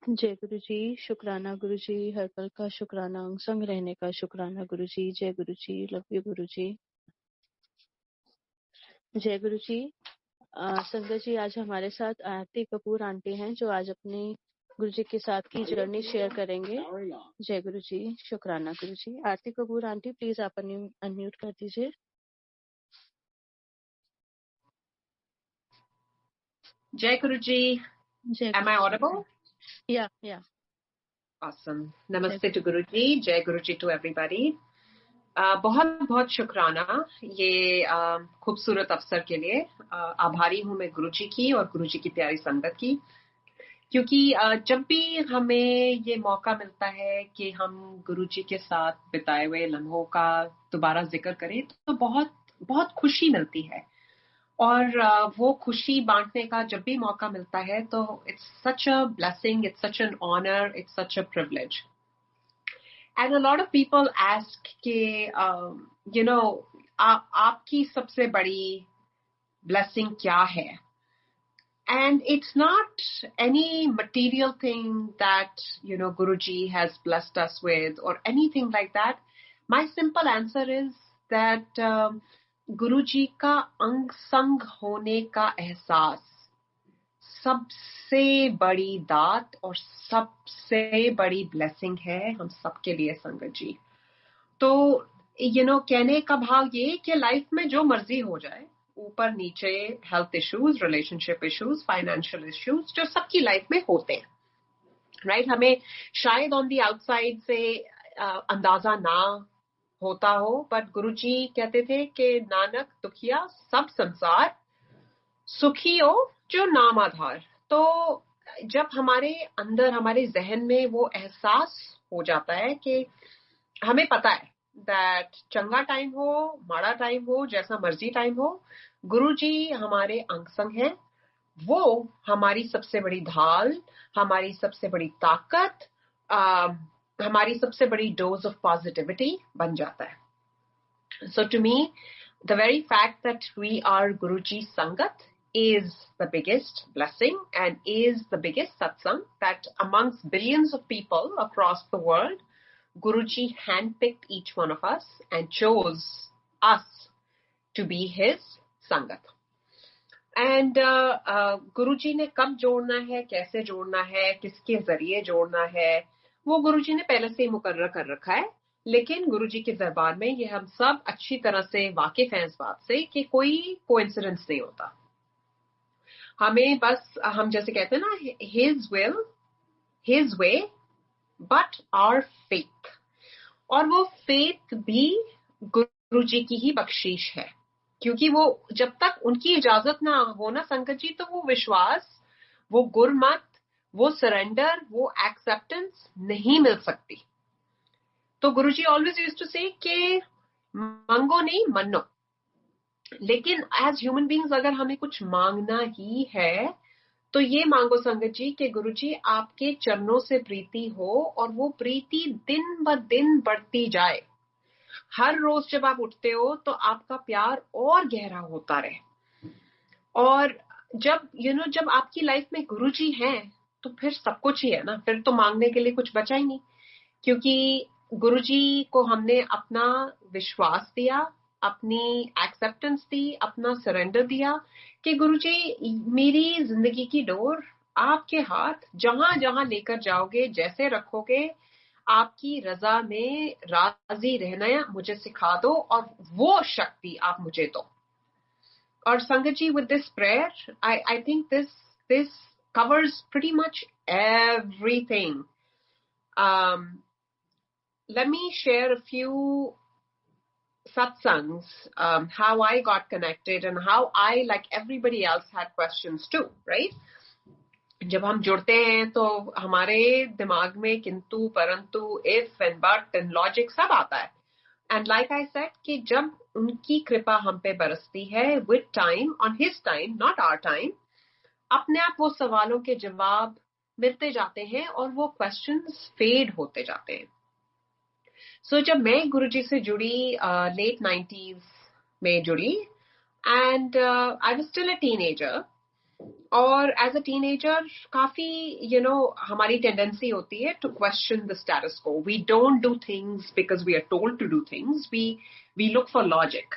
जय गुरु जी, शुक्राना गुरु जी, हर पल का शुक्राना, संग रहने का शुक्राना गुरु जी। जय गुरु जी, लव यू गुरु जी। जय गुरु जी। संगत जी, आज हमारे साथ आरती कपूर आंटी हैं जो आज अपनी गुरु जी के साथ की जर्नी शेयर करेंगे। जय गुरु जी, शुक्राना गुरु जी। आरती कपूर आंटी, प्लीज आप अनम्यूट कर दीजिए। Jai Guruji. Am I audible? Yeah. Awesome. Namaste to Guruji. Jai Guruji to everybody. बहुत बहुत शुक्राना ये खूबसूरत अवसर के लिए। आभारी हूँ मैं गुरुजी की और गुरुजी की प्यारी संगत की, क्योंकि जब भी हमें ये मौका मिलता है कि हम गुरुजी के साथ बिताए हुए लम्हों का दोबारा जिक्र करें तो बहुत बहुत खुशी मिलती है। और वो खुशी बांटने का जब भी मौका मिलता है तो it's such a blessing, it's such an honour, it's such a privilege. And a lot of people ask कि यू नो आपकी सबसे बड़ी ब्लेसिंग क्या है? And it's not any material thing that, Guruji has blessed us with or anything like that. My simple answer is that गुरुजी का अंग संग होने का एहसास सबसे बड़ी दात और सबसे बड़ी ब्लेसिंग है हम सबके लिए संगत जी। तो कहने का भाव ये कि लाइफ में जो मर्जी हो जाए, ऊपर नीचे, health issues, relationship issues, financial issues, जो सबकी लाइफ में होते हैं, राइट? हमें शायद ऑन दी आउटसाइड से अंदाजा ना होता हो, बट गुरुजी कहते थे कि नानक दुखिया सब संसार, सुखी हो जो नाम आधार। तो जब हमारे अंदर, हमारे जहन में वो एहसास हो जाता है कि हमें पता है दैट चंगा टाइम हो, माड़ा टाइम हो, जैसा मर्जी टाइम हो, गुरुजी हमारे अंग संग हैं। वो हमारी सबसे बड़ी ढाल, हमारी सबसे बड़ी ताकत, हमारी सबसे बड़ी डोज ऑफ पॉजिटिविटी बन जाता है। So to me, the very fact that we are Guruji Sangat is the biggest blessing and is the biggest satsang, that amongst billions of people across the world, Guruji handpicked each one of us and chose us to be his Sangat. And गुरुजी ने कब जोड़ना है, कैसे जोड़ना है, किसके जरिए जोड़ना है, वो गुरुजी ने पहले से ही मुकर्रर कर रखा है। लेकिन गुरुजी के दरबार में ये हम सब अच्छी तरह से वाकिफ हैं इस बात से कि कोई कोइंसिडेंस नहीं होता। हमें बस, हम जैसे कहते हैं ना, his will, his way, but our faith. और वो फेथ भी गुरुजी की ही बख्शीश है, क्योंकि वो जब तक उनकी इजाजत ना हो ना संगत जी, तो वो विश्वास, वो गुरमत, वो सरेंडर, वो एक्सेप्टेंस नहीं मिल सकती। तो गुरुजी ऑलवेज यूज्ड टू से कि मांगो नहीं मनो। लेकिन एज ह्यूमन बीइंग्स अगर हमें कुछ मांगना ही है तो ये मांगो संगत जी कि गुरुजी आपके चरणों से प्रीति हो और वो प्रीति दिन ब दिन बढ़ती जाए। हर रोज जब आप उठते हो तो आपका प्यार और गहरा होता रहे। और जब जब आपकी लाइफ में गुरुजी हैं तो फिर सब कुछ ही है ना, फिर तो मांगने के लिए कुछ बचा ही नहीं। क्योंकि गुरुजी को हमने अपना विश्वास दिया, अपनी एक्सेप्टेंस दी, अपना सरेंडर दिया कि गुरुजी मेरी जिंदगी की डोर आपके हाथ, जहां जहां लेकर जाओगे, जैसे रखोगे, आपकी रजा में राजी रहना मुझे सिखा दो और वो शक्ति आप मुझे दो। और संगत जी, with this prayer, I think this covers pretty much everything. Let me share a few satsangs, how I got connected and how I, like everybody else, had questions too, right? जब हम जुड़ते हैं तो हमारे दिमाग में किंतु, परंतु, if and but and logic सब आता है। एंड लाइक आई सेड कि जब उनकी कृपा हम पे बरसती है, with time, on his time, not our time, अपने आप वो सवालों के जवाब मिलते जाते हैं और वो क्वेश्चंस फेड होते जाते हैं। सो जब मैं गुरुजी से जुड़ी, लेट 90s में जुड़ी, and I was still a teenager, और एज अ टीनेजर काफी हमारी टेंडेंसी होती है to question the status quo. We don't do things because we are told to do things. We look for logic.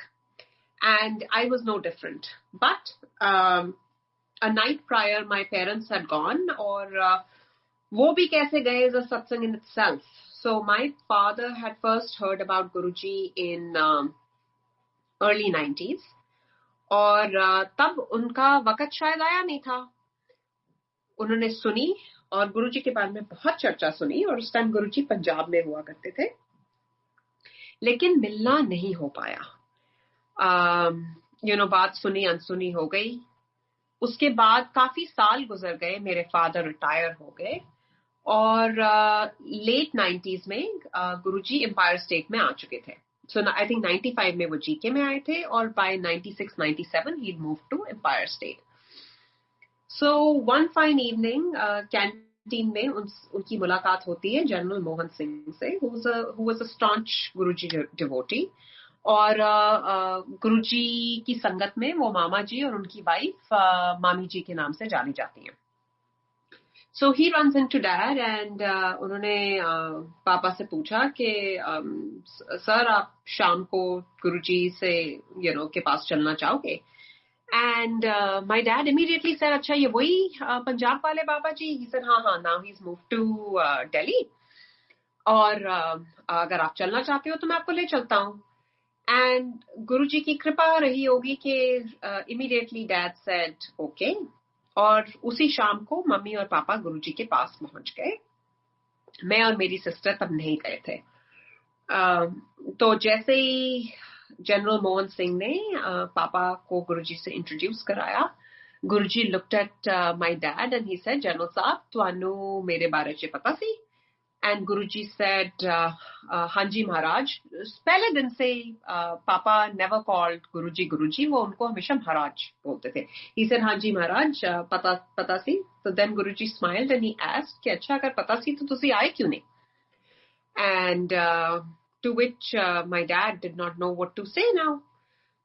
And I was no different. But a night prior, my parents had gone, और वो भी कैसे गए is a satsang in itself. So my father had first heard about Guruji in early 90s, और तब उनका वक्त शायद आया नहीं था. उन्होंने सुनी और गुरुजी के बारे में बहुत चर्चा सुनी, और उस टाइम गुरुजी पंजाब में हुआ करते थे, लेकिन मिलना नहीं हो पाया. बात सुनी अनसुनी हो गई. उसके बाद काफी साल गुजर गए, मेरे फादर रिटायर हो गए, और लेट 90s में गुरुजी एम्पायर स्टेट में आ चुके थे. सो आई थिंक 95 में वो जीके में आए थे, और बाय 96-97 ही move to empire state. So one fine evening canteen में उनकी मुलाकात होती है जनरल मोहन सिंह से, who was a staunch Guruji devotee. और गुरुजी की संगत में वो मामा जी और उनकी वाइफ मामी जी के नाम से जानी जाती हैं. So he runs into dad, and उन्होंने पापा से पूछा कि सर आप शाम को गुरुजी से के पास चलना चाहोगे? And my dad immediately sir, अच्छा ये वही पंजाब वाले बाबा जी? ही सर हाँ, now he is move to Delhi, और अगर आप चलना चाहते हो तो मैं आपको ले चलता हूँ. एंड गुरुजी की कृपा रही होगी कि इमीडिएटली डैड सेड ओके, और उसी शाम को मम्मी और पापा गुरुजी के पास पहुंच गए. मैं और मेरी सिस्टर तब नहीं गए थे. तो जैसे ही जनरल मोहन सिंह ने पापा को गुरुजी से इंट्रोड्यूस कराया, Guruji looked at my dad and he said, general साहब तुहानू मेरे बारे च पता सी? And Guruji said, Hanji Maharaj. पहले दिन से पापा never called Guruji Guruji, वो उनको हमेशा महाराज बोलते थे. He said, Hanji Maharaj, पता सी? So then Guruji smiled and he asked कि अच्छा अगर पता सी तो तुसी आए क्यों नहीं? And to which my dad did not know what to say now.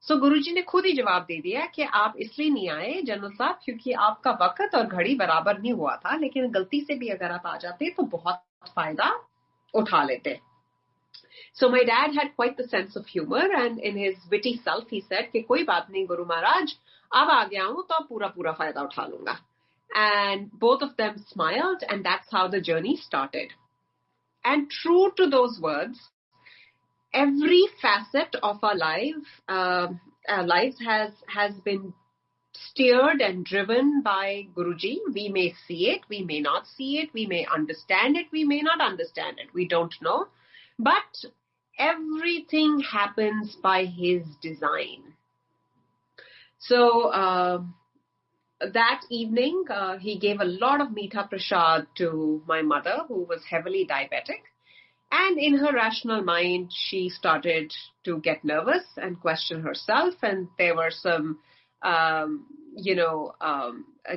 So गुरुजी ने खुद ही जवाब दे दिया कि आप इसलिए नहीं आए जनरल साहब क्योंकि आपका वक्त और घड़ी बराबर नहीं हुआ था, लेकिन गलती से भी अगर आप आ जाते तो बहुत फायदा उठा लेते. So my dad had quite the sense of humor, and in his witty self he said कि कोई बात नहीं गुरु महाराज, अब आ गया हूं तो पूरा फायदा उठा लूंगा. And both of them smiled, and that's how the journey started. And true to those words, every facet of our lives has been steered and driven by Guruji. We may see it, we may not see it, we may understand it, we may not understand it, we don't know, but everything happens by his design. So that evening he gave a lot of meetha prasad to my mother, who was heavily diabetic, and in her rational mind she started to get nervous and question herself, and there were some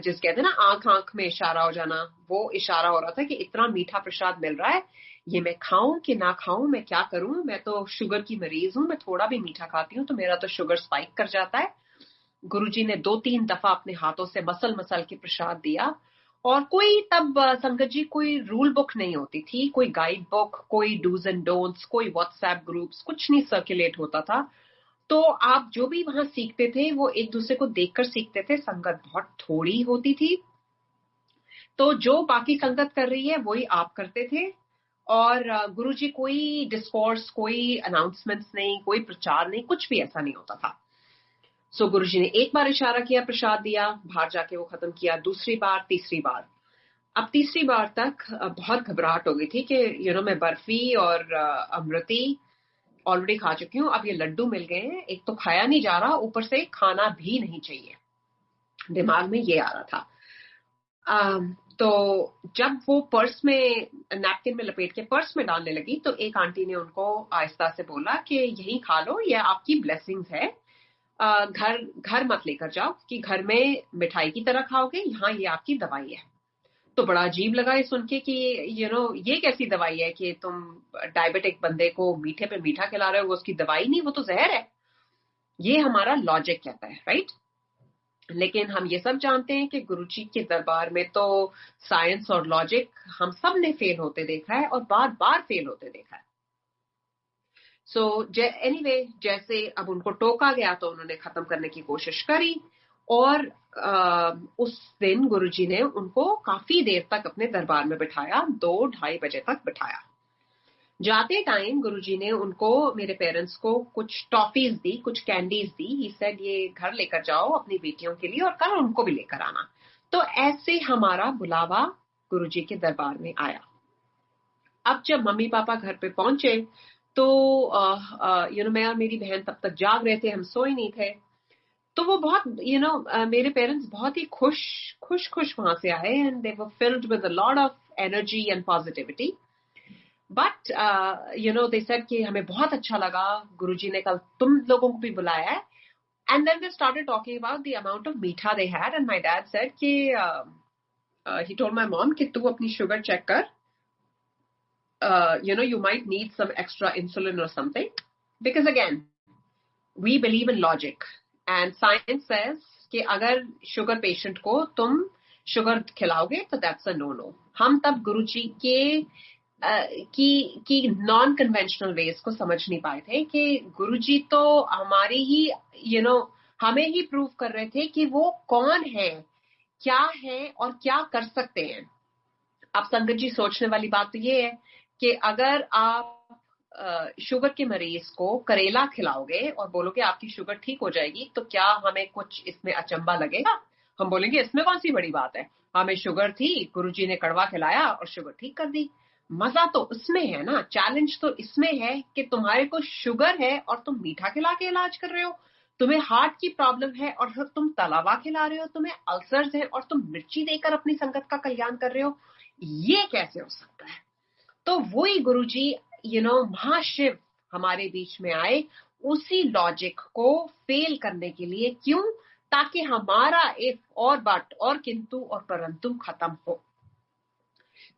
जिस कहते हैं ना आंख में इशारा हो जाना, वो इशारा हो रहा था कि इतना मीठा प्रसाद मिल रहा है, ये मैं खाऊं कि ना खाऊं, मैं क्या करूं, मैं तो शुगर की मरीज हूं, मैं थोड़ा भी मीठा खाती हूं तो मेरा तो शुगर स्पाइक कर जाता है. गुरुजी ने 2-3 दफा अपने हाथों से मसल के प्रसाद दिया, और कोई तब संगत जी कोई रूल बुक नहीं होती थी, कोई गाइड बुक, कोई डूज एंड डोंट्स, कोई व्हाट्सएप ग्रुप्स, कुछ नहीं सर्कुलेट होता था. तो आप जो भी वहां सीखते थे वो एक दूसरे को देखकर सीखते थे. संगत बहुत थोड़ी होती थी, तो जो बाकी संगत कर रही है वही आप करते थे, और गुरुजी कोई डिस्कोर्स, कोई अनाउंसमेंट्स नहीं, कोई प्रचार नहीं, कुछ भी ऐसा नहीं होता था. सो गुरुजी ने एक बार इशारा किया, प्रसाद दिया, बाहर जाके वो खत्म किया. दूसरी बार, तीसरी बार, अब तीसरी बार तक बहुत घबराहट हो गई थी कि मैं बर्फी और अमृति ऑलरेडी खा चुकी हूँ, अब ये लड्डू मिल गए हैं, एक तो खाया नहीं जा रहा, ऊपर से खाना भी नहीं चाहिए, दिमाग में ये आ रहा था. तो जब वो पर्स में नैपकिन में लपेट के पर्स में डालने लगी तो एक आंटी ने उनको आहिस्ता से बोला कि यही खा लो, ये आपकी ब्लेसिंग्स है, घर मत लेकर जाओ कि घर में मिठाई की तरह खाओगे, यहाँ ये आपकी दवाई है. तो बड़ा अजीब लगा ये सुन के कि ये कैसी दवाई है कि तुम डायबिटिक बंदे को मीठे पे मीठा खिला रहे हो, वो उसकी दवाई नहीं, वो तो जहर है. ये हमारा लॉजिक कहता है, राइट? लेकिन हम ये सब जानते हैं कि गुरुजी के दरबार में तो साइंस और लॉजिक हम सब ने फेल होते देखा है और बार बार फेल होते देखा है. सो एनीवे, जैसे अब उनको टोका गया तो उन्होंने खत्म करने की कोशिश करी और उस दिन गुरुजी ने उनको काफी देर तक अपने दरबार में बिठाया, 2-2:30 बजे तक बिठाया. जाते टाइम गुरुजी ने उनको, मेरे पेरेंट्स को, कुछ टॉफीज दी, कुछ कैंडीज दी. ही सेड ये घर लेकर जाओ अपनी बेटियों के लिए और कल उनको भी लेकर आना. तो ऐसे हमारा बुलावा गुरुजी के दरबार में आया. अब जब मम्मी पापा घर पे पहुंचे तो मैं और मेरी बहन तब तक जाग रहे थे, हम सोए नहीं थे. तो वो बहुत मेरे पेरेंट्स बहुत ही खुश वहां से आए and they were filled with a lot of energy and positivity. But they said कि हमें बहुत अच्छा लगा, गुरुजी ने कल तुम लोगों को भी बुलाया है. And then they started talking about the amount of मीठा they had and my dad said कि ही टोल्ड माय मॉम कि तू अपनी शुगर चेक कर, you might need some extra insulin or something, because again we believe in logic and science says कि अगर sugar patient को तुम sugar खिलाओगे तो दैट्स अ नो नो. हम तब गुरुजी के की नॉन कन्वेंशनल वेज को समझ नहीं पाए थे कि गुरुजी तो हमारी ही हमें ही प्रूव कर रहे थे कि वो कौन है, क्या है और क्या कर सकते हैं. अब संगत जी, सोचने वाली बात तो ये है कि अगर आप शुगर के मरीज को करेला खिलाओगे और बोलोगे आपकी शुगर ठीक हो जाएगी, तो क्या हमें कुछ इसमें अचंबा लगेगा? हम बोलेंगे इसमें कौन सी बड़ी बात है, हमें शुगर थी, गुरुजी ने कड़वा खिलाया और शुगर ठीक कर दी. मजा तो उसमें है ना, चैलेंज तो इसमें है कि तुम्हारे को शुगर है और तुम मीठा खिला के इलाज कर रहे हो, तुम्हें हार्ट की प्रॉब्लम है और तुम तलावा खिला रहे हो, तुम्हें अल्सर्स है और तुम मिर्ची देकर अपनी संगत का कल्याण कर रहे हो. ये कैसे हो सकता है? तो वही गुरुजी महाशिव हमारे बीच में आए उसी लॉजिक को फेल करने के लिए. क्यों? ताकि हमारा इफ और बट और किंतु और परंतु खत्म हो.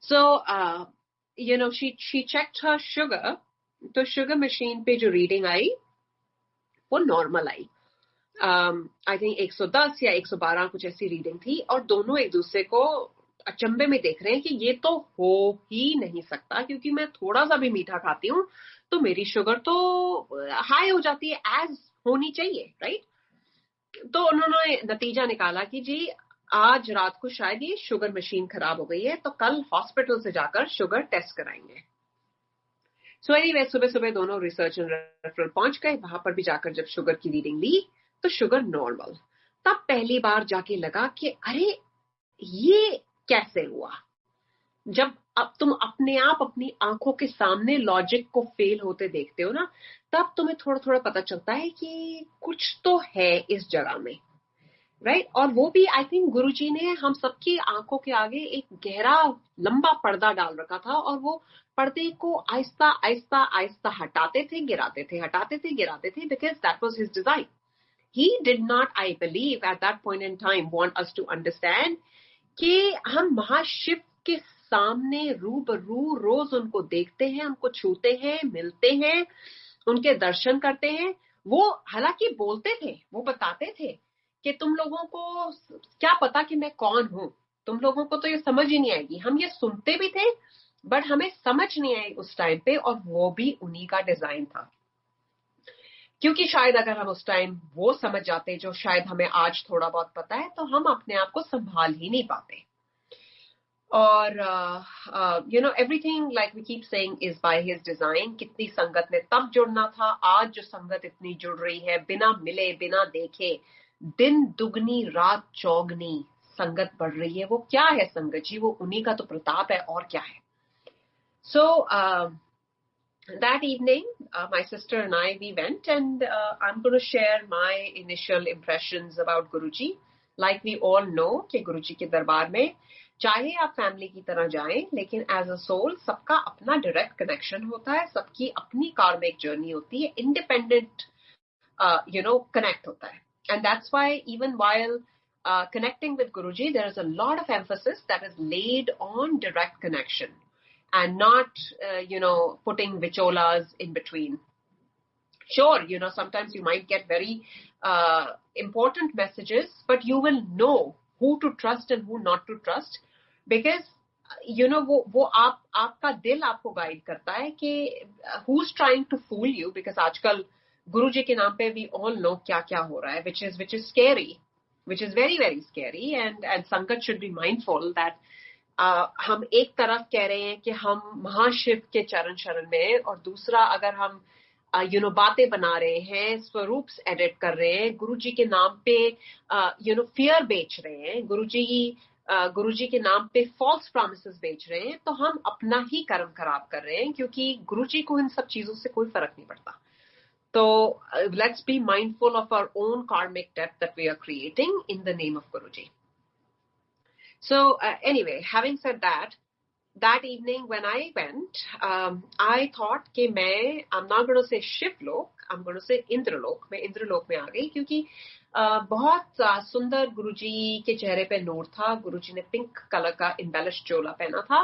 सो she checked her sugar. तो शुगर मशीन पे जो रीडिंग आई वो नॉर्मल आई. आई थिंक 110 या 112 कुछ ऐसी रीडिंग थी और दोनों एक दूसरे को अचंबे में देख रहे हैं कि ये तो हो ही नहीं सकता, क्योंकि मैं थोड़ा सा भी मीठा खाती हूँ तो मेरी शुगर तो हाई हो जाती है एज होनी चाहिए, राइट? तो उन्होंने नतीजा निकाला कि जी आज रात को शायद ये शुगर मशीन खराब हो गई है, तो कल हॉस्पिटल से जाकर शुगर टेस्ट कराएंगे. सो एनीवे, सुबह सुबह दोनों रिसर्च एंड रेफरल पहुंच गए. वहां पर भी जाकर जब शुगर की रीडिंग ली तो शुगर नॉर्मल. तब पहली बार जाके लगा कि अरे ये कैसे हुआ. जब अब तुम अपने आप अपनी आंखों के सामने लॉजिक को फेल होते देखते हो ना, तब तुम्हें थोड़ा थोड़ा पता चलता है कि कुछ तो है इस जगह में, राइट? और वो भी आई थिंक गुरुजी ने हम सबकी आंखों के आगे एक गहरा लंबा पर्दा डाल रखा था और वो पर्दे को आहिस्ता आहिस्ता आहिस्ता हटाते थे, गिराते थे, हटाते थे, गिराते थे, because that was his design. He did not, I believe, at that point in time want us to understand कि हम महाशिव के सामने रूबरू रोज उनको देखते हैं, उनको छूते हैं, मिलते हैं, उनके दर्शन करते हैं. वो हालांकि बोलते थे, वो बताते थे कि तुम लोगों को क्या पता कि मैं कौन हूं, तुम लोगों को तो ये समझ ही नहीं आएगी. हम ये सुनते भी थे बट हमें समझ नहीं आई उस टाइम पे, और वो भी उन्हीं का डिजाइन था. क्योंकि शायद अगर हम उस टाइम वो समझ जाते जो शायद हमें आज थोड़ा बहुत पता है, तो हम अपने आप को संभाल ही नहीं पाते. और everything like we keep saying is by his design. कितनी संगत ने तब जुड़ना था, आज जो संगत इतनी जुड़ रही है बिना मिले बिना देखे, दिन दुगनी रात चौगनी संगत बढ़ रही है. वो क्या है संगत जी? वो उन्हीं का तो प्रताप है, और क्या है. सो that evening, my sister and I, we went, and I'm going to share my initial impressions about Guruji. Like we all know कि गुरुजी के दरबार में चाहे आप फैमिली की तरह जाएं, लेकिन एज अ सोल सबका अपना डायरेक्ट कनेक्शन होता है, सबकी अपनी कार्मिक जर्नी होती है, इंडिपेंडेंट कनेक्ट होता है. And that's why even while connecting with Guruji, there is a lot of emphasis that is laid on direct connection and not, putting vicholas in between. Sure, sometimes you might get very important messages, but you will know who to trust and who not to trust, because वो आपका दिल आपको guide करता है कि who's trying to fool you, because आजकल गुरुजी के नाम पे we all know क्या क्या हो रहा है, which is scary, which is very very scary, and संगत should be mindful that हम एक तरफ कह रहे हैं कि हम महाशिव के चरण शरण में, और दूसरा अगर हम बातें बना रहे हैं, स्वरूप एडिट कर रहे हैं, गुरुजी के नाम पे फियर बेच रहे हैं, गुरुजी के नाम पे फॉल्स प्रॉमिसेस बेच रहे हैं, तो हम अपना ही कर्म खराब कर रहे हैं, क्योंकि गुरुजी को इन सब चीजों से कोई फर्क नहीं पड़ता. तो let's be mindful of our own karmic depth that we are creating in the name of Guruji. So anyway, having said that evening when I went, I thought कि I'm not going to say Shivlok, I'm going to say Indralok. मैं इंद्रलोक में आ गई, क्योंकि बहुत सुंदर गुरुजी के चेहरे पे नूर था. गुरुजी ने पिंक कलर का इम्बेलिश चोला पहना था,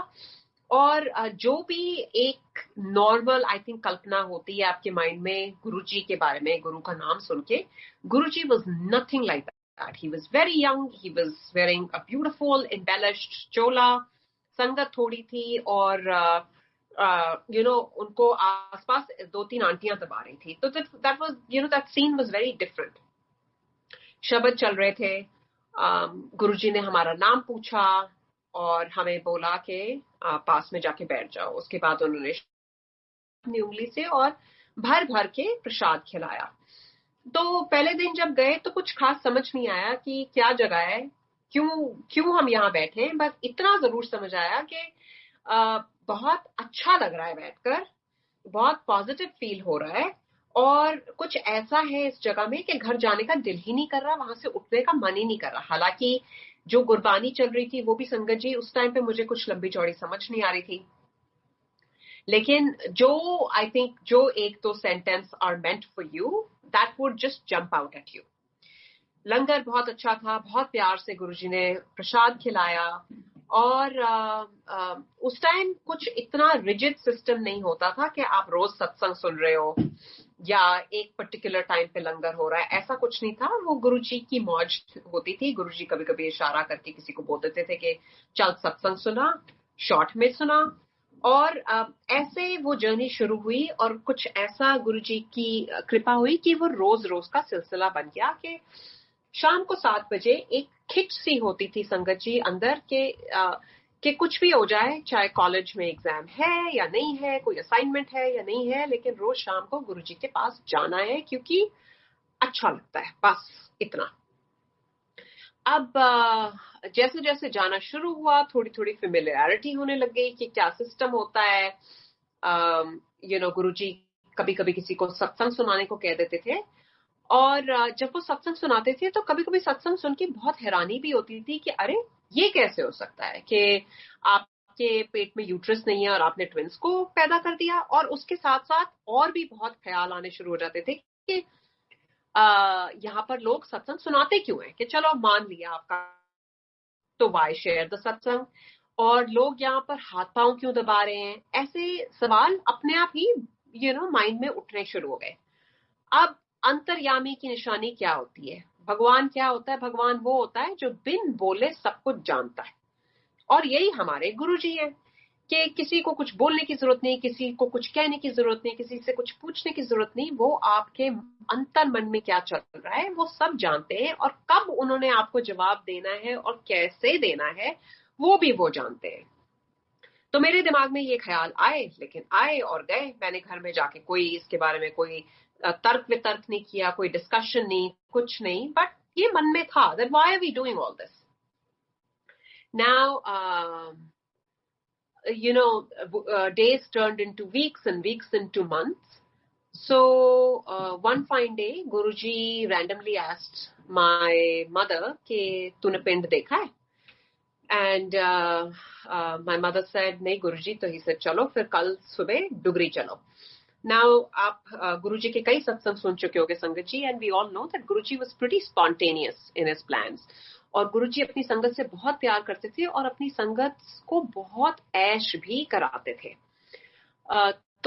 और जो भी एक नॉर्मल आई थिंक कल्पना होती है आपके माइंड में गुरुजी के बारे में, गुरु का नाम सुन के, Guruji was nothing like that. He was very young. He was wearing a beautiful embellished chola. संगत थोड़ी थी, और उनको आसपास 2-3 आंटियां दबा रही थी. तो that was that scene was very different. शब्द चल रहे थे. गुरुजी ने हमारा नाम पूछा और हमें बोला कि पास में जाके बैठ जाओ. उसके बाद उन्होंने अपनी उंगली से और भर भर के प्रसाद खिलाया. तो पहले दिन जब गए तो कुछ खास समझ नहीं आया कि क्या जगह है, क्यों हम यहाँ बैठे हैं. बस इतना जरूर समझ आया कि बहुत अच्छा लग रहा है बैठकर, बहुत पॉजिटिव फील हो रहा है, और कुछ ऐसा है इस जगह में कि घर जाने का दिल ही नहीं कर रहा, वहां से उठने का मन ही नहीं कर रहा. हालांकि जो गुरबानी चल रही थी वो भी संगत जी उस टाइम पे मुझे कुछ लंबी चौड़ी समझ नहीं आ रही थी, लेकिन जो आई थिंक जो एक दो sentence are meant for you, that would just jump out at you. Langar बहुत अच्छा था, बहुत प्यार से गुरुजी ने प्रसाद खिलाया, और उस टाइम कुछ इतना रिजिड सिस्टम नहीं होता था कि आप रोज सत्संग सुन रहे हो या एक पर्टिकुलर टाइम पे लंगर हो रहा है, ऐसा कुछ नहीं था. वो गुरुजी की मौज होती थी. गुरुजी कभी कभी इशारा करके किसी को बोल देते थे कि चल सत्संग सुना, शॉर्ट में सुना, और ऐसे वो जर्नी शुरू हुई, और कुछ ऐसा गुरुजी की कृपा हुई कि वो रोज रोज का सिलसिला बन गया कि शाम को 7 बजे एक खिच सी होती थी संगत जी अंदर कि कुछ भी हो जाए, चाहे कॉलेज में एग्जाम है या नहीं है, कोई असाइनमेंट है या नहीं है, लेकिन रोज शाम को गुरुजी के पास जाना है क्योंकि अच्छा लगता है, बस इतना. अब जैसे जैसे जाना शुरू हुआ, थोड़ी थोड़ी फेमिलियरिटी होने लग गई कि क्या सिस्टम होता है. गुरुजी कभी कभी किसी को सत्संग सुनाने को कह देते थे, और जब वो सत्संग सुनाते थे तो कभी कभी सत्संग सुन के बहुत हैरानी भी होती थी कि अरे ये कैसे हो सकता है कि आपके पेट में यूट्रस नहीं है और आपने ट्विंस को पैदा कर दिया. और उसके साथ साथ और भी बहुत ख्याल आने शुरू हो जाते थे कि यहाँ पर लोग सत्संग सुनाते क्यों हैं, कि चलो मान लिया आपका, तो वाई शेयर द सत्संग, और लोग यहाँ पर हाथ पांव क्यों दबा रहे हैं, ऐसे सवाल अपने आप ही माइंड में उठने शुरू हो गए. अब अंतर्यामी की निशानी क्या होती है, भगवान क्या होता है? भगवान वो होता है जो बिन बोले सब कुछ जानता है, और यही हमारे गुरुजी हैं कि किसी को कुछ बोलने की जरूरत नहीं, किसी को कुछ कहने की जरूरत नहीं, किसी से कुछ पूछने की जरूरत नहीं. वो आपके अंतर मन में क्या चल रहा है वो सब जानते हैं, और कब उन्होंने आपको जवाब देना है और कैसे देना है वो भी वो जानते हैं. तो मेरे दिमाग में ये ख्याल आए, लेकिन आए और गए. मैंने घर में जाके कोई इसके बारे में कोई तर्क वितर्क नहीं किया, कोई डिस्कशन नहीं, कुछ नहीं, बट ये मन में था that why are we doing all this now. Days turned into weeks and weeks into months. So one fine day Guruji randomly asked my mother कि तूने पिंड देखा है? And my mother said नहीं गुरुजी. तो he said चलो फिर कल सुबह डुगरी चलो. Now आप गुरुजी के कई सत्संग सुन चुके होंगे संगत जी, and we all know that Guruji was pretty spontaneous in his plans. और गुरुजी अपनी संगत से बहुत प्यार करते थे और अपनी संगत को बहुत ऐश भी कराते थे.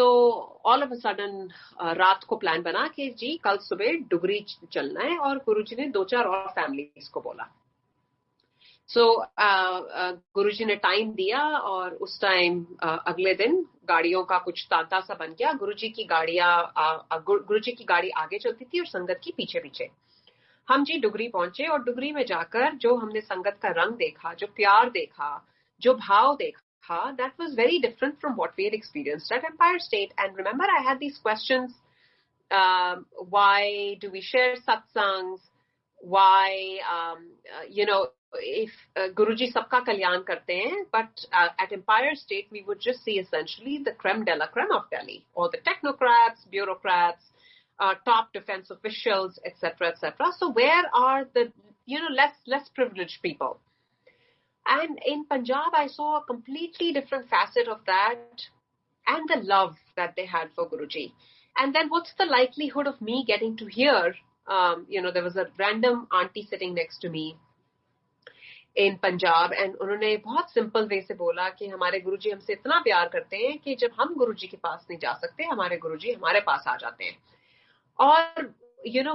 तो ऑल ऑफ अ सडन रात को प्लान बना कि जी कल सुबह डुगरी चलना है, और गुरुजी ने 2-4 और फैमिलीज को बोला। सो गुरुजी ने टाइम दिया, और उस टाइम अगले दिन गाड़ियों का कुछ तांता सा बन गया। गुरुजी की गाड़ी आगे चलती थी और संगत की पीछे पीछे। हम जी डुगरी पहुंचे, और डुगरी में जाकर जो हमने संगत का रंग देखा, जो प्यार देखा, जो भाव देखा, that was very different from what we had experienced at Empire State. And remember, I had these questions: why do we share satsangs? Why, if Guruji sabka kalyan karte hain, but at Empire State we would just see essentially the creme de la creme of Delhi, all the technocrats, bureaucrats, top defense officials, etc., etc. So where are the less privileged people? And in Punjab, I saw a completely different facet of that, and the love that they had for Guruji. And then what's the likelihood of me getting to hear, there was a random auntie sitting next to me in Punjab, and उन्होंने बहुत simple way से बोला कि हमारे गुरुजी हमसे इतना प्यार करते हैं कि जब हम गुरुजी के पास नहीं जा सकते, हमारे गुरुजी हमारे पास आ जाते हैं। और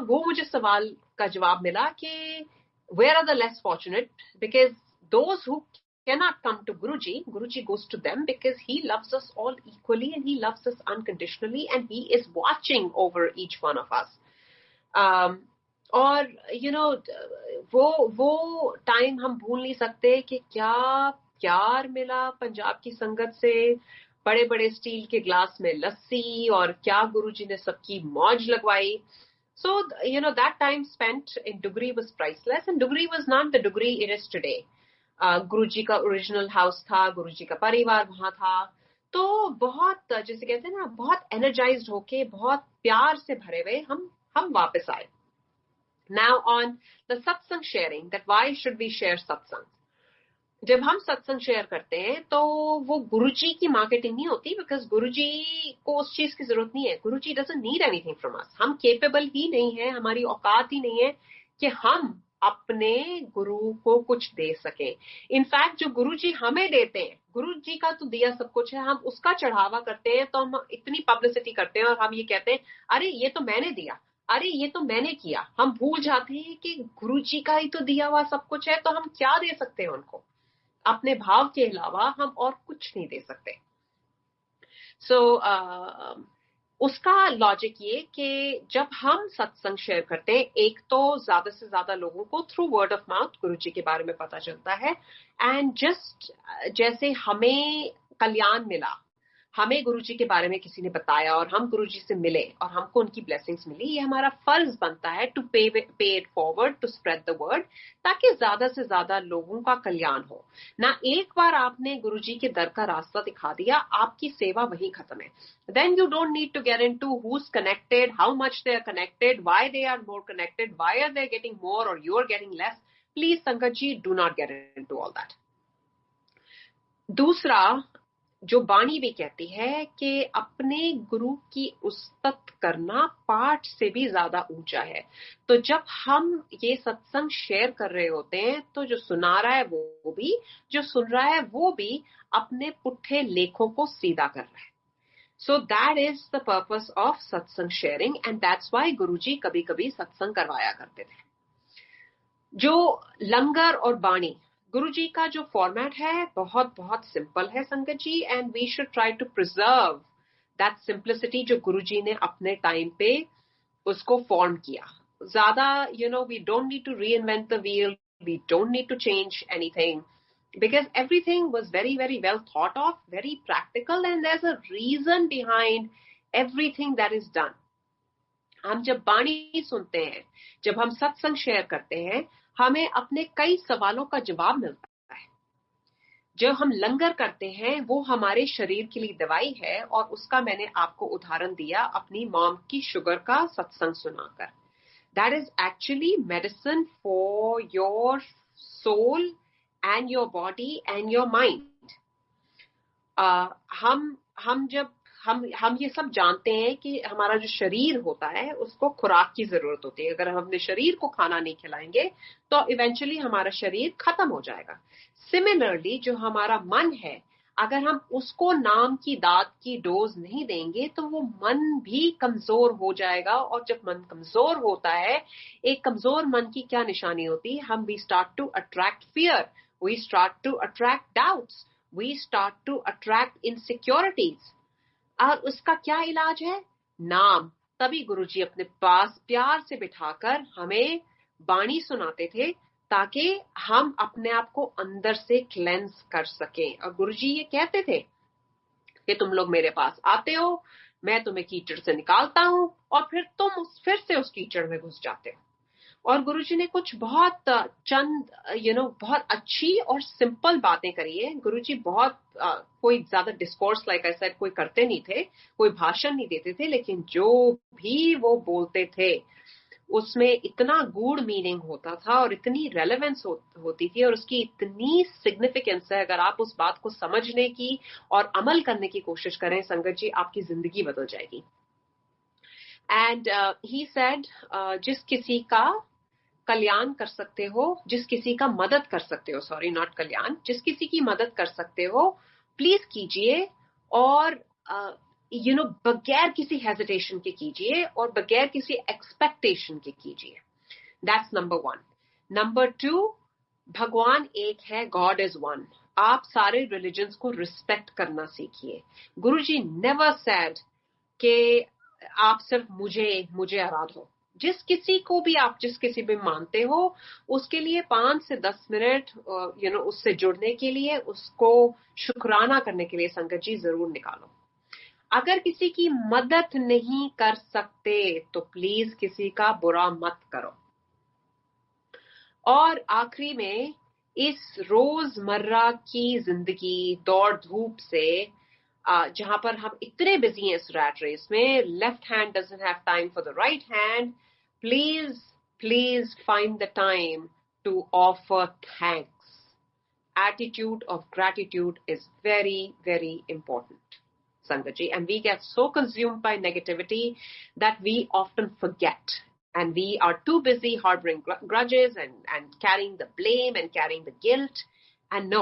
वो मुझे सवाल का जवाब मिला कि where are the less fortunate? Because those who cannot come to Guruji goes to them, because he loves us all equally and he loves us unconditionally, and he is watching over each one of us. और वो time हम भूल नहीं सकते कि क्या प्यार मिला पंजाब की संगत से, बड़े बड़े स्टील के ग्लास में लस्सी, और क्या गुरुजी ने सबकी मौज लगवाई। So, that time spent in Dugri was priceless, and Dugri was not the Dugri it is today. गुरुजी का ओरिजिनल हाउस था, गुरुजी का परिवार वहां था, तो बहुत, जैसे कहते हैं ना, बहुत एनर्जाइज्ड होके, बहुत प्यार से भरे हुए हम वापस आए। Now on the satsang sharing, that why should we share satsang? जब हम सत्संग शेयर करते हैं तो वो गुरुजी की मार्केटिंग नहीं होती, बिकॉज गुरुजी को उस चीज की जरूरत नहीं है। Guruji doesn't need anything from us. हम केपेबल ही नहीं है, हमारी औकात ही नहीं है कि हम अपने गुरु को कुछ दे सके। इनफैक्ट जो गुरुजी हमें देते हैं, गुरुजी का तो दिया सब कुछ है, हम उसका चढ़ावा करते हैं, तो हम इतनी पब्लिसिटी करते हैं और हम ये कहते हैं अरे ये तो मैंने दिया, अरे ये तो मैंने किया। हम भूल जाते हैं कि गुरुजी का ही तो दिया हुआ सब कुछ है, तो हम क्या दे सकते हैं उनको? अपने भाव के अलावा हम और कुछ नहीं दे सकते। सो उसका लॉजिक ये कि जब हम सत्संग शेयर करते हैं, एक तो ज्यादा से ज्यादा लोगों को थ्रू वर्ड ऑफ माउथ गुरुजी के बारे में पता चलता है, एंड जस्ट जैसे हमें कल्याण मिला, हमें गुरुजी के बारे में किसी ने बताया और हम गुरुजी से मिले और हमको उनकी ब्लेसिंग्स मिली, ये हमारा फर्ज बनता है to pay it forward, to spread the word, ताकि ज्यादा से ज्यादा लोगों का कल्याण हो ना। एक बार आपने गुरुजी के दर का रास्ता दिखा दिया, आपकी सेवा वहीं खत्म है। Then you don't need to get into who is connected, how much they are connected, why they are more connected, why are they getting more और you are getting less. Please sangat ji, do not get into all that. दूसरा, जो बाणी भी कहती है कि अपने गुरु की उस्तत करना पाठ से भी ज्यादा ऊंचा है। तो जब हम ये सत्संग शेयर कर रहे होते हैं, तो जो सुना रहा है वो भी, जो सुन रहा है वो भी अपने पुट्ठे लेखों को सीधा कर रहा है। So that is the purpose of सत्संग शेयरिंग, एंड दैट्स व्हाई गुरुजी कभी कभी सत्संग करवाया करते थे। जो लंगर और बाणी, गुरुजी का जो फॉर्मेट है बहुत बहुत सिंपल है sangat ji, and we should try to preserve that simplicity जो गुरुजी ने अपने टाइम पे उसको फॉर्म किया। ज्यादा we don't need to reinvent the wheel, we don't need to change anything, because everything was very very well thought of, very practical, and there's a reason behind everything that is done. हम जब बाणी सुनते हैं, जब हम सत्संग share करते हैं, हमें अपने कई सवालों का जवाब मिलता है। जो हम लंगर करते हैं वो हमारे शरीर के लिए दवाई है, और उसका मैंने आपको उदाहरण दिया अपनी मॉम की शुगर का सत्संग सुनाकर। That is actually medicine for your soul and your body and your mind. हम जब हम ये सब जानते हैं कि हमारा जो शरीर होता है उसको खुराक की जरूरत होती है। अगर हम अपने शरीर को खाना नहीं खिलाएंगे तो इवेंचुअली हमारा शरीर खत्म हो जाएगा। सिमिलरली जो हमारा मन है, अगर हम उसको नाम की दात की डोज नहीं देंगे तो वो मन भी कमजोर हो जाएगा, और जब मन कमजोर होता है, एक कमजोर मन की क्या निशानी होती है? हम we start to attract fear, we start to attract doubts, we start to attract insecurities. और उसका क्या इलाज है? नाम। तभी गुरुजी अपने पास प्यार से बिठाकर हमें बाणी सुनाते थे, ताकि हम अपने आप को अंदर से क्लेंस कर सकें। और गुरुजी ये कहते थे कि तुम लोग मेरे पास आते हो, मैं तुम्हें कीचड़ से निकालता हूं, और फिर तुम फिर से उस कीचड़ में घुस जाते हो। और गुरुजी ने कुछ बहुत चंद बहुत अच्छी और सिंपल बातें करी है। गुरुजी बहुत कोई ज्यादा डिस्कोर्स लाइक ऐसा कोई करते नहीं थे, कोई भाषण नहीं देते थे, लेकिन जो भी वो बोलते थे उसमें इतना गूढ़ मीनिंग होता था और इतनी रेलेवेंस होती थी, और उसकी इतनी सिग्निफिकेंस है। अगर आप उस बात को समझने की और अमल करने की कोशिश करें संगत जी, आपकी जिंदगी बदल जाएगी। एंड ही सेड, जिस किसी का कल्याण कर सकते हो, जिस किसी का मदद कर सकते हो, सॉरी नॉट कल्याण, जिस किसी की मदद कर सकते हो प्लीज कीजिए, और बगैर किसी हेजिटेशन के कीजिए और बगैर किसी एक्सपेक्टेशन के कीजिए। That's number 1। नंबर 2, भगवान एक है, गॉड इज वन। आप सारे रिलीजन्स को रिस्पेक्ट करना सीखिए। गुरुजी नेवर सेड कि आप सिर्फ मुझे आराधो। जिस किसी को भी आप जिस किसी भी मानते हो, उसके लिए 5 से 10 मिनट उससे जुड़ने के लिए, उसको शुक्राना करने के लिए संगत जी जरूर निकालो। अगर किसी की मदद नहीं कर सकते तो प्लीज किसी का बुरा मत करो। और आखिरी में, इस रोजमर्रा की जिंदगी दौड़ धूप से जहां पर हम इतने बिजी हैं इस रैट रेस में, left hand doesn't have time for the right hand, please please find the time to offer thanks. Attitude of gratitude is very, very important, Sangaji. And we get so consumed by negativity that we often forget. And we are too busy harboring grudges and carrying the blame and carrying the guilt. And no,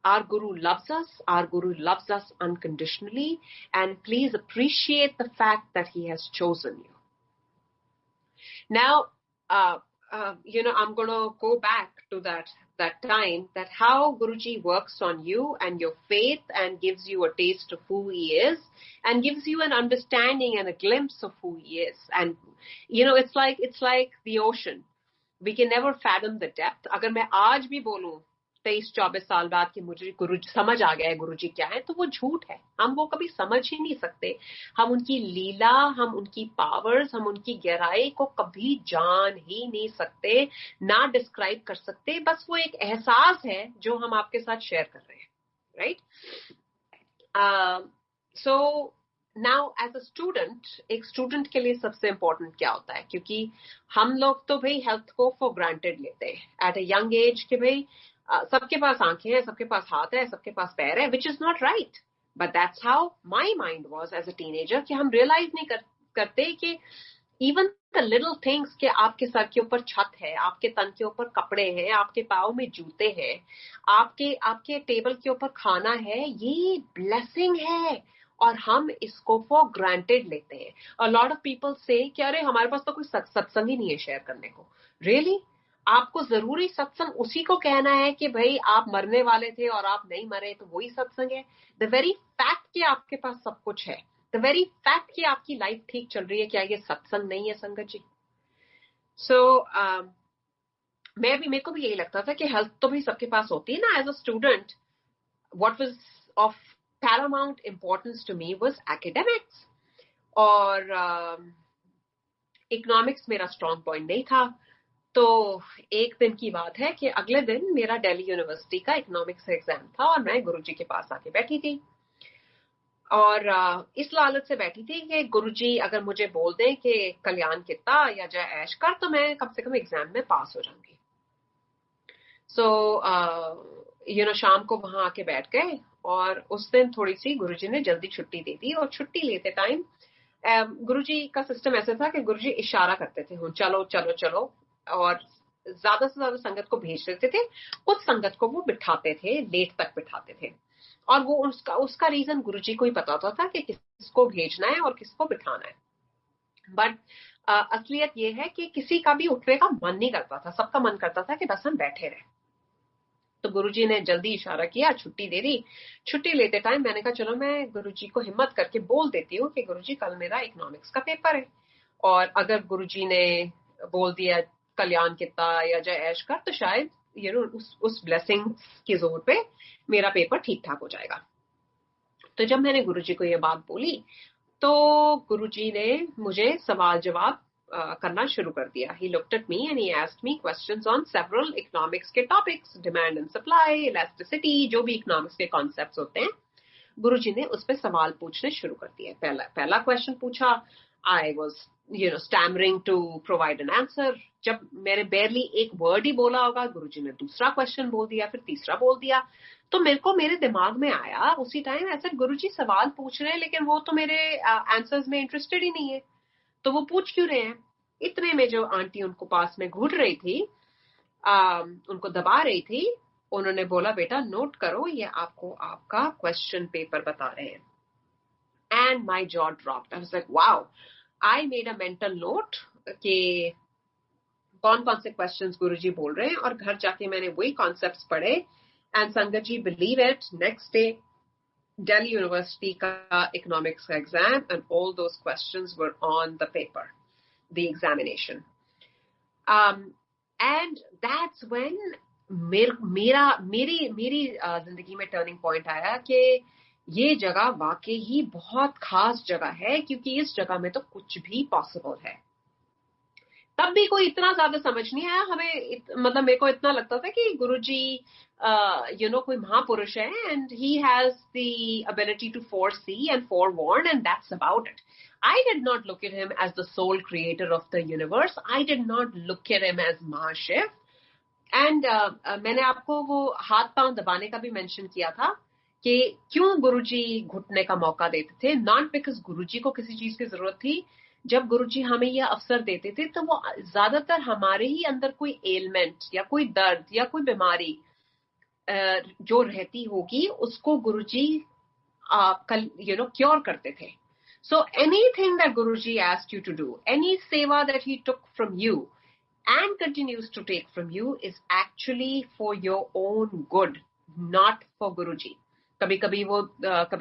our Guru loves us. Our Guru loves us unconditionally. And please appreciate the fact that he has chosen you. Now, I'm going to go back to that time, that how Guruji works on you and your faith and gives you a taste of who he is and gives you an understanding and a glimpse of who he is. And, it's like the ocean. We can never fathom the depth. अगर मैं आज भी बोलूं 23-24 साल बाद कि मुझे गुरु समझ आ गया है गुरुजी क्या है, तो वो झूठ है। हम वो कभी समझ ही नहीं सकते। हम उनकी लीला, हम उनकी पावर्स, हम उनकी गहराई को कभी जान ही नहीं सकते, ना डिस्क्राइब कर सकते। बस वो एक एहसास है जो हम आपके साथ शेयर कर रहे हैं, right? So now as a student, एक स्टूडेंट के लिए सबसे इम्पोर्टेंट क्या होता है? क्योंकि हम लोग तो भाई हेल्थ को फॉर ग्रांटेड लेते हैं एट अ यंग एज कि भाई सबके पास आंखें हैं, सबके पास हाथ है, सबके पास पैर है, which is not right. But that's how my mind was as a teenager, कि हम रियलाइज नहीं करते कि इवन द लिटिल थिंग्स, के आपके सर के ऊपर छत है, आपके तन के ऊपर कपड़े हैं, आपके पाँव में जूते हैं, आपके टेबल के ऊपर खाना है, ये ब्लेसिंग है और हम इसको फॉर ग्रांटेड लेते हैं। अ लॉट ऑफ पीपल से कि अरे हमारे पास तो कोई सत्संग ही नहीं है शेयर करने को। रियली? आपको जरूरी सत्संग उसी को कहना है कि भाई आप मरने वाले थे और आप नहीं मरे तो वही सत्संग है? द वेरी फैक्ट कि आपके पास सब कुछ है, द वेरी फैक्ट कि आपकी लाइफ ठीक चल रही है, क्या ये सत्संग नहीं है संगत जी? सो मेरे को भी यही लगता था कि हेल्थ तो भी सबके पास होती है ना। As a student, what was of paramount importance to me was academics, और इकोनॉमिक्स मेरा स्ट्रॉन्ग पॉइंट नहीं था। तो एक दिन की बात है कि अगले दिन मेरा दिल्ली यूनिवर्सिटी का इकोनॉमिक्स एग्जाम था और मैं गुरुजी के पास आके बैठी थी, और इस लालच से बैठी थी कि गुरुजी अगर मुझे बोल दें कि कल्याण कितना या जय ऐश कर, तो मैं कम से कम एग्जाम में पास हो जाऊंगी। सो शाम को वहां आके बैठ गए, और उस दिन थोड़ी सी गुरुजी ने जल्दी छुट्टी दे दी। और छुट्टी लेते टाइम गुरुजी का सिस्टम ऐसा था कि गुरुजी इशारा करते थे, चलो चलो चलो, और ज्यादा से ज्यादा संगत को भेज देते थे, कुछ संगत को वो बिठाते थे, लेट तक बिठाते थे। और वो उसका रीजन गुरुजी को ही पता होता था कि किसको भेजना है और किसको बिठाना है। बट असलियत ये है कि किसी का भी उठने का मन नहीं करता था, सबका मन करता था कि बस हम बैठे रहे। तो गुरुजी ने जल्दी इशारा किया, छुट्टी दे दी। छुट्टी लेते टाइम मैंने कहा चलो मैं गुरुजी को हिम्मत करके बोल देती हूँ कि गुरुजी कल मेरा इकोनॉमिक्स का पेपर है, और अगर गुरुजी ने बोल दिया कल्याण कितना या जय ऐश कर, तो शायद उस ब्लेसिंग के जोर पे मेरा पेपर ठीक ठाक हो जाएगा। तो जब मैंने गुरुजी को ये बात बोली तो गुरुजी ने मुझे सवाल जवाब करना शुरू कर दिया। He looked at me and he asked me questions on several economics के topics, demand and supply, elasticity, जो भी economics के concepts होते हैं, गुरुजी ने उस पर सवाल पूछने शुरू कर दिए। पहला क्वेश्चन पूछा, I was stammering to provide an answer। जब मैंने barely एक वर्ड ही बोला होगा, गुरुजी ने दूसरा क्वेश्चन बोल दिया, फिर तीसरा बोल दिया। तो मेरे दिमाग में आया उसी टाइम, ऐसे गुरुजी सवाल पूछ रहे हैं लेकिन वो तो मेरे आंसर्स में इंटरेस्टेड ही नहीं है, तो वो पूछ क्यों रहे हैं। इतने में जो आंटी उनको पास में घूट रही थी, उनको दबा रही थी, उन्होंने बोला बेटा नोट करो, ये आपको आपका क्वेश्चन पेपर बता रहे हैं। And my jaw dropped. I was like wow. I made a mental note कि कौन कौन से क्वेश्चंस गुरुजी बोल रहे हैं, और घर जाके मैंने वही कॉन्सेप्ट्स पढ़े। And sangat ji, believe it, next day Delhi University का economics का exam and all those questions were on the paper, the examination. And that's when मेरी जिंदगी में टर्निंग पॉइंट आया कि ये जगह वाकई ही बहुत खास जगह है, क्योंकि इस जगह में तो कुछ भी पॉसिबल है। तब भी कोई इतना ज्यादा समझ नहीं आया हमें, मतलब मेरे को इतना लगता था कि गुरुजी कोई महापुरुष है, and he has the ability to foresee and forewarn, and that's about it. I did not look at him as the sole creator of the universe. I did not look at him as Mahashiv. And मैंने आपको वो हाथ पांव दबाने का भी mention किया था कि क्यों गुरुजी घुटने का मौका देते थे। नॉट बिकॉज गुरुजी को किसी चीज की जरूरत थी। जब गुरुजी हमें यह अवसर देते थे तो वो ज्यादातर हमारे ही अंदर कोई एलमेंट या कोई दर्द या कोई बीमारी जो रहती होगी, उसको गुरुजी क्योर करते थे। So anything that Guruji asked you to do, any seva that he took from you and continues to take from you, is actually for your own good, not for Guruji. कभी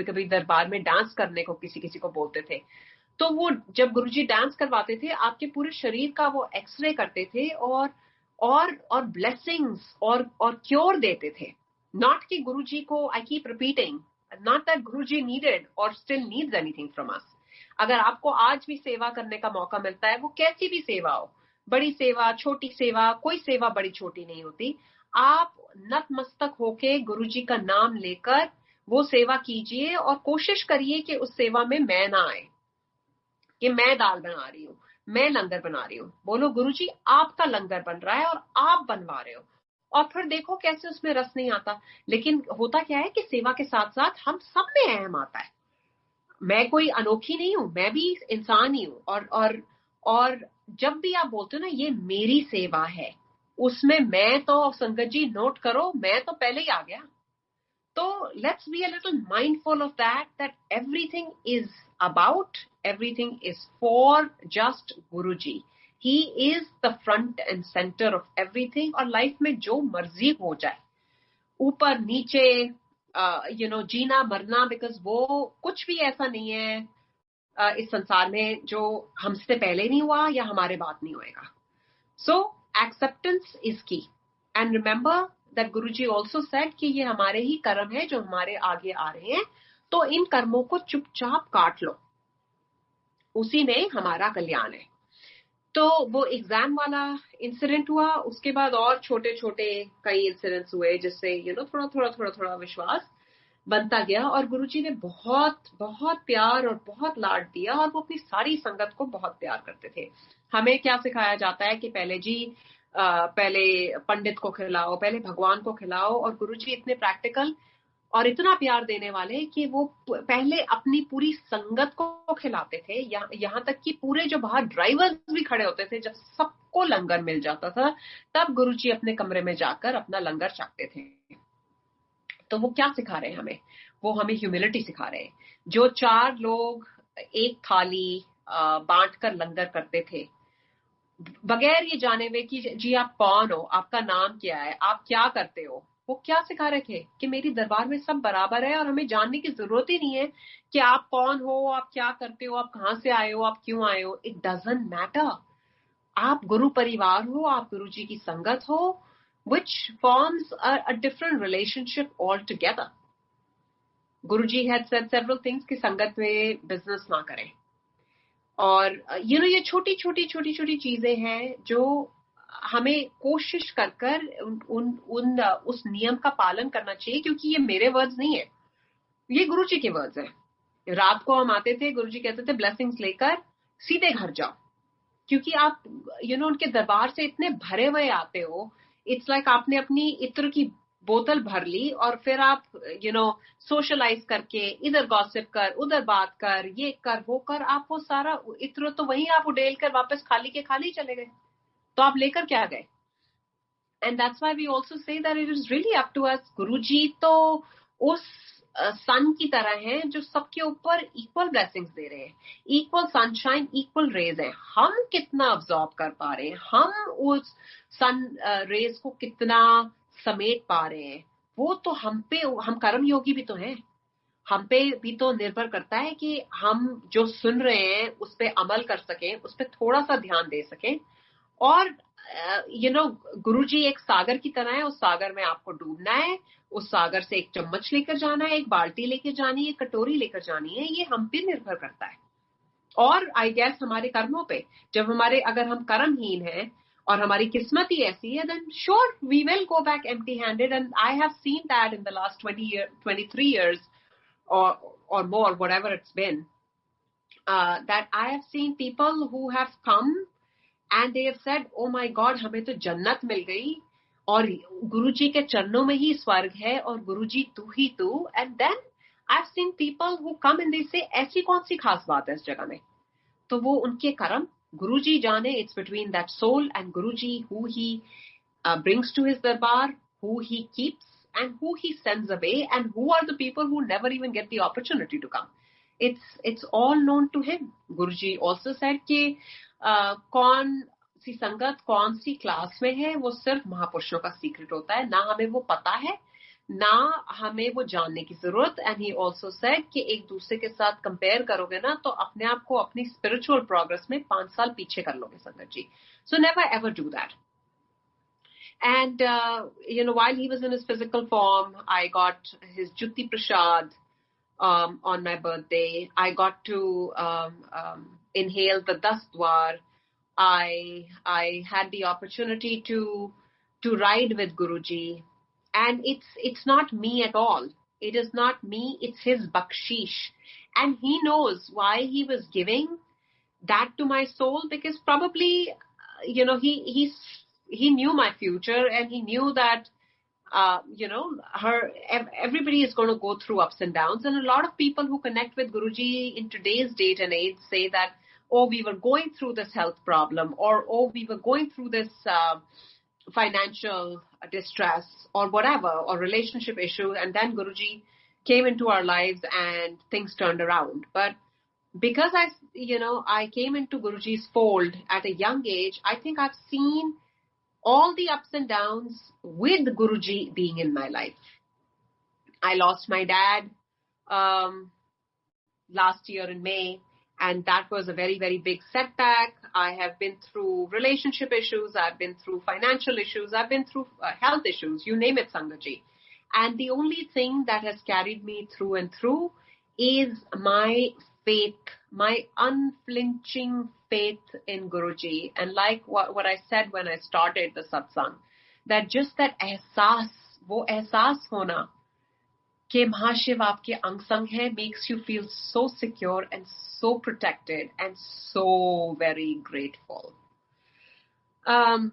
कभी दरबार में dance करने को किसी को बोलते थे, तो वो जब गुरुजी डांस करवाते थे, आपके पूरे शरीर का वो एक्सरे करते थे और ब्लेसिंग्स और क्योर देते थे। नॉट कि गुरुजी को, I keep repeating, not that Guruji needed और still needs anything from us. अगर आपको आज भी सेवा करने का मौका मिलता है, वो कैसी भी सेवा हो, बड़ी सेवा, छोटी सेवा, कोई सेवा बड़ी छोटी नहीं होती, आप नतमस्तक होके गुरुजी का नाम लेकर वो सेवा कीजिए और कोशिश करिए कि उस सेवा में मैं ना आए, कि मैं दाल बना रही हूँ, मैं लंगर बना रही हूँ। बोलो गुरुजी आपका लंगर बन रहा है और आप बनवा रहे हो, और फिर देखो कैसे उसमें रस नहीं आता। लेकिन होता क्या है कि सेवा के साथ साथ हम सब में अहम आता है। मैं कोई अनोखी नहीं हूं, मैं भी इंसान ही हूं, और जब भी आप बोलते हो ना ये मेरी सेवा है, उसमें मैं तो, संगत जी नोट करो, मैं तो पहले ही आ गया। तो let's be a little mindful of that everything is about, everything is for just Guruji. He is the front end centre of everything. और लाइफ में जो मर्जी हो जाए, ऊपर नीचे, जीना मरना, बिकॉज वो कुछ भी ऐसा नहीं है इस संसार में जो हमसे पहले नहीं हुआ या हमारे बाद नहीं होएगा। सो एक्सेप्टेंस इज की। And remember that Guruji also said कि ये हमारे ही कर्म है जो हमारे आगे आ रहे हैं, तो इन कर्मों को चुपचाप काट लो, उसी में हमारा कल्याण है। तो वो एग्जाम वाला इंसिडेंट हुआ, उसके बाद और छोटे छोटे कई इंसिडेंट्स हुए, जिससे थोड़ा विश्वास बनता गया। और गुरुजी ने बहुत बहुत प्यार और बहुत लाड दिया, और वो अपनी सारी संगत को बहुत प्यार करते थे। हमें क्या सिखाया जाता है कि पहले पंडित को खिलाओ, पहले भगवान को खिलाओ, और गुरुजी इतने प्रैक्टिकल और इतना प्यार देने वाले कि वो पहले अपनी पूरी संगत को खिलाते थे। यहाँ तक कि पूरे जो बाहर ड्राइवर्स भी खड़े होते थे, जब सबको लंगर मिल जाता था, तब गुरुजी अपने कमरे में जाकर अपना लंगर चाकते थे। तो वो क्या सिखा रहे हैं हमें? वो हमें ह्यूमिलिटी सिखा रहे हैं। जो 4 लोग एक थाली बांटकर लंगर करते थे, बगैर ये जाने हुए कि जी आप कौन हो, आपका नाम क्या है, आप क्या करते हो, वो क्या सिखा रहे थे कि मेरी दरबार में सब बराबर है और हमें जानने की जरूरत ही नहीं है कि आप कौन हो, आप क्या करते हो, आप कहां से आए हो, आप क्यों आए हो। It doesn't matter. आप गुरु परिवार हो, आप गुरु जी की संगत हो, which forms a different relationship altogether. Guruji had said several things कि संगत में बिजनेस ना करें। और ये छोटी छोटी चीजें हैं जो हमें कोशिश कर उस नियम का पालन करना चाहिए, क्योंकि ये मेरे वर्ड्स नहीं है, ये गुरुजी के वर्ड्स हैं। रात को हम आते थे, गुरुजी कहते थे ब्लेसिंग्स लेकर सीधे घर जाओ, क्योंकि आप उनके दरबार से इतने भरे हुए आते हो। इट्स लाइक आपने अपनी इत्र की बोतल भर ली और फिर आप सोशलाइज करके इधर गॉसिप कर, उधर बात कर, ये कर, वो कर, आप वो सारा इत्र तो वहीं आप उडेल कर वापस खाली के खाली चले गए। तो आप लेकर क्या गए? And that's why we also say that it is really up to us. Guruji तो उस सन की तरह है जो सबके ऊपर इक्वल ब्लेसिंग्स दे रहे हैं, इक्वल सनशाइन, इक्वल रेज है। हम कितना अब्सॉर्ब कर पा रहे हैं, हम उस सन रेज को कितना समेट पा रहे हैं, वो तो हम कर्म योगी भी तो हैं, हम पे भी तो निर्भर करता है कि हम जो सुन रहे हैं उस पे अमल कर सकें, उस पे थोड़ा सा ध्यान दे सकें। और गुरुजी एक सागर की तरह है, उस सागर में आपको डूबना है, उस सागर से एक चम्मच लेकर जाना है, एक बाल्टी लेकर जानी है, एक कटोरी लेकर जानी है, ये हम पे निर्भर करता है। और आई गेस हमारे कर्मों पे, जब अगर हम कर्महीन हैं और हमारी किस्मत ही ऐसी है, then sure we will go back empty handed. And I have seen that in the last 23 years or more, whatever it's been, that I have seen people who have come and they have said, oh my God, हमें तो जन्नत मिल गई और गुरुजी के चरणों में ही स्वर्ग है और गुरुजी तू ही तू। And then I've seen people who come and they say, ऐसी कौन सी खास बात है इस जगह में? तो वो उनके कर्म गुरुजी जाने। It's between that soul and Guruji, who he brings to his darbar, who he keeps and who he sends away, and who are the people who never even get the opportunity to come. It's all known to him. Guruji also said कि कौन सी संगत कौन सी class में है वो सिर्फ महापुरुषों का सीक्रेट होता है, ना हमें वो पता है, ना हमें वो जानने की जरूरत। एंड ही ऑल्सो सेड कि एक दूसरे के साथ कंपेयर करोगे ना तो अपने आप को अपनी स्पिरिचुअल प्रोग्रेस में 5 साल पीछे कर लोगे sangat ji. So never ever do that. And while he was in his physical form, I got his Jutti Prasad on my birthday. I got to inhale the 10 Dwar. I had the opportunity to ride with Guruji, and it's not me at all. It is not me. It's his bakshish, and he knows why he was giving that to my soul, because probably he knew my future, and he knew that everybody is going to go through ups and downs. And a lot of people who connect with Guruji in today's date and age say that, oh, we were going through this health problem, or oh, we were going through this financial distress, or whatever, or relationship issue, and then Guruji came into our lives and things turned around. But because I came into Guruji's fold at a young age, I think I've seen all the ups and downs with Guruji being in my life. I lost my dad last year in May, and that was a very, very big setback. I have been through relationship issues, I've been through financial issues, I've been through health issues, you name it, Sangaji. And the only thing that has carried me through and through is my faith, my unflinching faith in Guruji. And like what I said when I started the satsang, that just that ehsaas, wo ehsaas hona कि महाशिव आपके अंग संग है, makes you feel so secure and so protected and so very grateful. And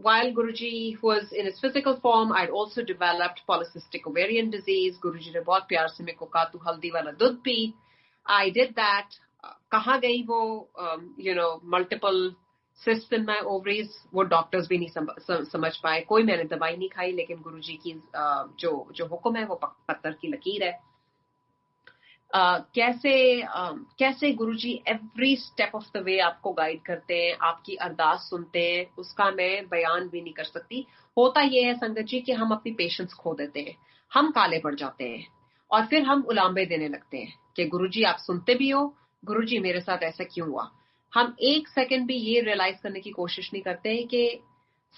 while Guruji was in his physical form, I'd also developed polycystic ovarian disease. Guruji ने बहुत प्यार से मेरे को कहा तू हल्दी वाला दूध पी. I did that. कहाँ गई वो multiple cyst in my ovaries, वो डॉक्टर्स भी नहीं समझ पाए, कोई मैंने दवाई नहीं खाई, लेकिन गुरुजी की जो हुक्म है वो पत्थर की लकीर है। कैसे Guruji every step of the way आपको गाइड करते हैं, आपकी अरदास सुनते हैं, उसका मैं बयान भी नहीं कर सकती। होता यह है संगत जी कि हम अपनी पेशेंस खो देते हैं, हम काले पड़ जाते हैं और फिर हम उलांबे देने लगते हैं कि गुरुजी आप सुनते भी हो, गुरुजी मेरे साथ ऐसा क्यों हुआ। हम एक सेकंड भी ये रियलाइज करने की कोशिश नहीं करते कि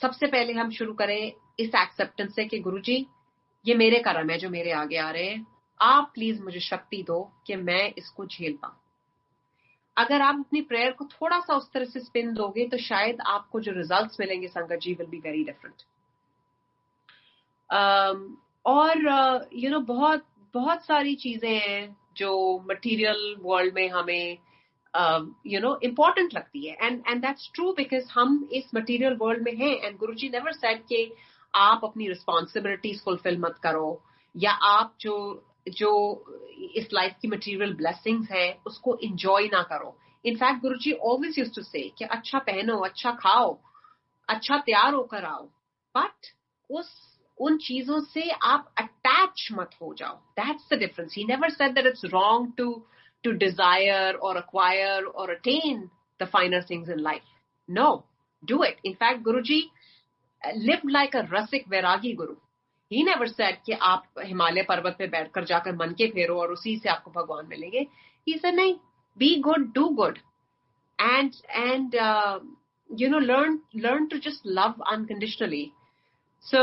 सबसे पहले हम शुरू करें इस एक्सेप्टेंस से कि गुरुजी ये मेरे कर्म है जो मेरे आगे आ रहे हैं, आप प्लीज मुझे शक्ति दो कि मैं इसको झेल पाऊं। अगर आप अपनी प्रेयर को थोड़ा सा उस तरह से स्पिन दोगे तो शायद आपको जो रिजल्ट्स मिलेंगे संगत जी विल बी वेरी डिफरेंट। और बहुत बहुत सारी चीजें हैं जो मटेरियल वर्ल्ड में हमें इम्पोर्टेंट लगती है, एंड दैट्स ट्रू बिकॉज हम इस मटेरियल वर्ल्ड में हैं, एंड गुरुजी नेवर सेड कि आप अपनी रिस्पॉन्सिबिलिटीज फुलफिल मत करो, या आप जो जो इस लाइफ की मटेरियल ब्लेसिंग्स है उसको एंजॉय ना करो। In fact Guruji always used to say कि अच्छा पहनो, अच्छा खाओ, अच्छा तैयार होकर आओ, बट उन चीजों से आप अटैच मत हो जाओ। That's the difference. He never said that it's wrong to desire और acquire or attain the finer things in life. No, do it. In fact, Guruji lived like a rasik vairagi guru. He never said कि आप हिमालय पर्वत पे बैठकर जाकर मन के फेरो और उसी से आपको भगवान मिलेंगे। He said नहीं, be good, do good, and learn to just love unconditionally. So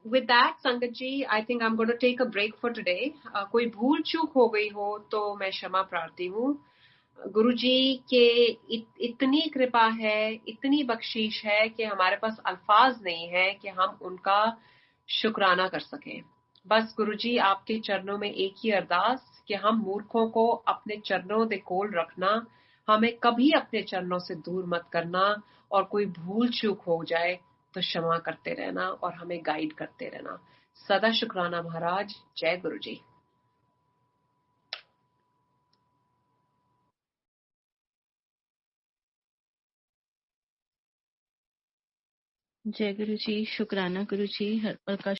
with that Sangat ji, I think I'm going to take a break for today. कोई भूल चूक हो गई हो तो मैं क्षमा प्रार्थी हूँ। गुरुजी के इतनी कृपा है, इतनी बख्शीश है कि हमारे पास अल्फाज नहीं है कि हम उनका शुक्राना कर सकें। बस गुरुजी आपके चरणों में एक ही अरदास कि हम मूर्खों को अपने चरणों दे कोल रखना, हमें कभी अपने चरणों से दूर मत करना, और कोई भूल चूक हो जाए तो क्षमा करते रहना और हमें गाइड करते रहना। सदा शुक्राना महाराज। जय गुरुजी। जय गुरु जी, शुक्राना गुरु जी, हर पल का